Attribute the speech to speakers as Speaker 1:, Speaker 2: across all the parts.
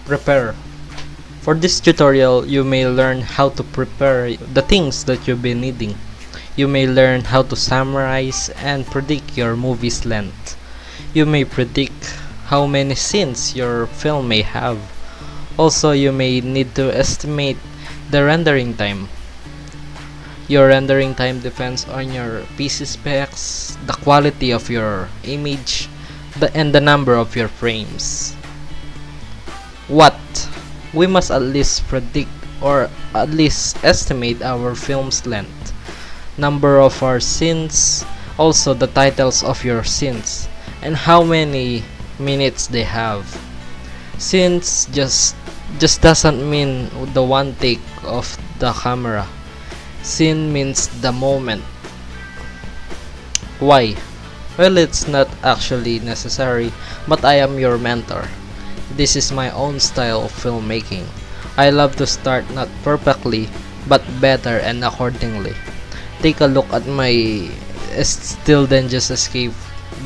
Speaker 1: Prepare. For this tutorial, you may learn how to prepare the things that you'll be needing. You may learn how to summarize and predict your movie's length. You may predict how many scenes your film may have. Also, you may need to estimate the rendering time. Your rendering time depends on your PC specs, the quality of your image, and the number of your frames. What? We must at least predict or at least estimate our film's length, number of our scenes, also the titles of your scenes, and how many minutes they have. Scenes just doesn't mean the one take of the camera. Scene means the moment. Why? Well, it's not actually necessary, but I am your mentor. This is my own style of filmmaking. I love to start not perfectly, but better and accordingly. Take a look at my Still Then Just Escape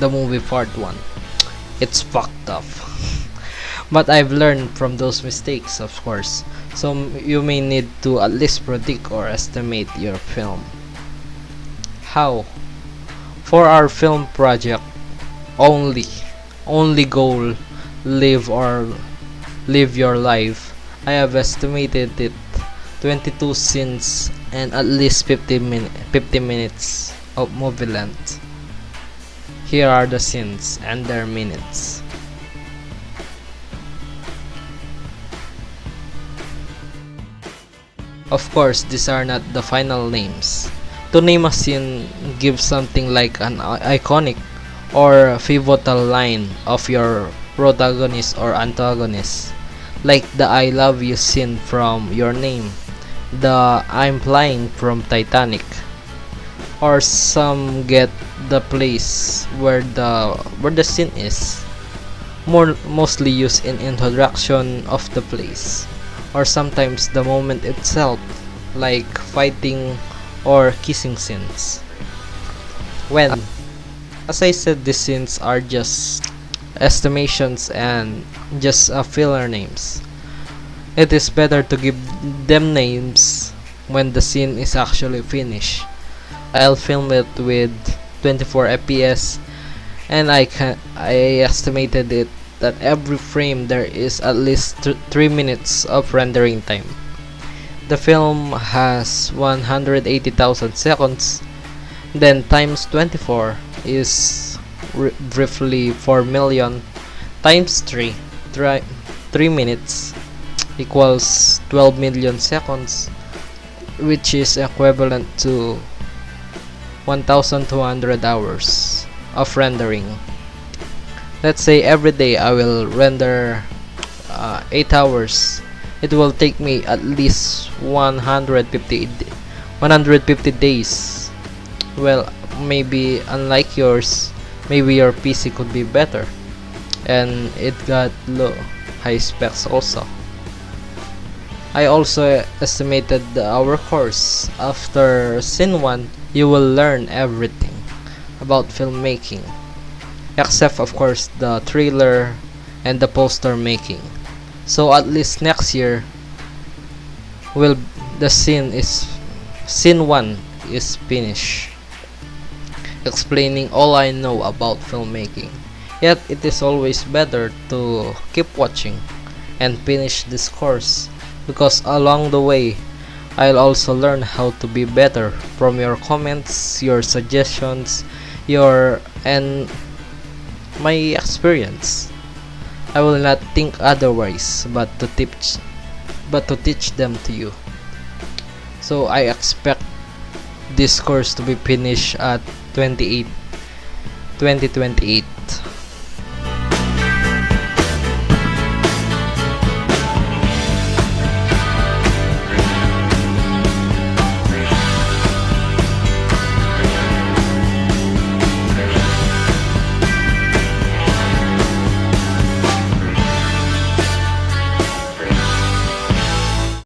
Speaker 1: the movie part 1. It's fucked up. But I've learned from those mistakes, of course. So you may need to at least predict or estimate your film. How? For our film project, only goal, live your life. I have estimated it 22 scenes and at least 50 minutes of movie length. Here are the scenes and their minutes. Of course, these are not the final names. To name a scene, give something like an iconic or pivotal line of your protagonist or antagonist, like the I love you scene from Your Name, the I'm flying from Titanic, or some get the place where the scene is, mostly used in introduction of the place, or sometimes the moment itself, like fighting or kissing scenes. When, as I said, these scenes are just estimations and just filler names. It is better to give them names when the scene is actually finished. I'll film it with 24 fps, and I estimated it that every frame there is at least 3 minutes of rendering time. The film has 180,000 seconds, then times 24 is briefly 4 million, times 3 minutes equals 12 million seconds, which is equivalent to 1,200 hours of rendering. Let's say every day I will render 8 hours. It will take me at least 150 days. Well, maybe unlike yours, maybe your PC could be better and it got high specs also. I also estimated the hour course. After scene 1, you will learn everything about filmmaking, except of course the trailer and the poster making. So at least next year will the scene 1 is finished, explaining all I know about filmmaking. Yet it is always better to keep watching and finish this course, because along the way I'll also learn how to be better from your comments, your suggestions, and my experience. I will not think otherwise but to teach them to you. So I expect this course to be finished at 2028.